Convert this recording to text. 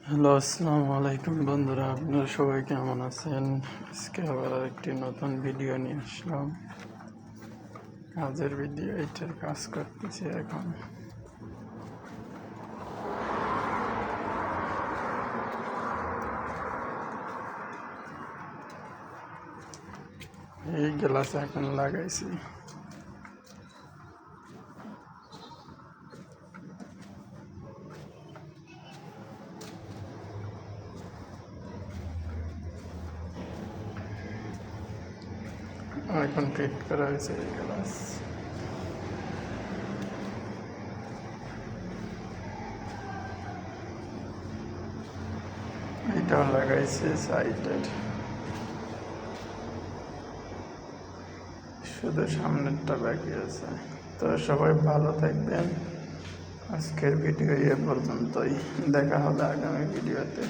Hello, আসসালামু আলাইকুম বন্ধুরা, আপনারা সবাই কেমন আছেন? আজকে আবার একটি নতুন ভিডিও নিয়ে আসলাম। কাজের ভিডিও, এইটার কাজ করতেছি এখন। এই গ্লাস এখন লাগাইছি। এখন ফিট করা হয়েছে এই গ্লাস। এটাও লাগাইছে সাইডের, শুধু সামনেরটা বাকি আছে। তো সবাই ভালো থাকবেন। আজকের ভিডিও এ পর্যন্তই, দেখা হবে আগামী ভিডিওতে।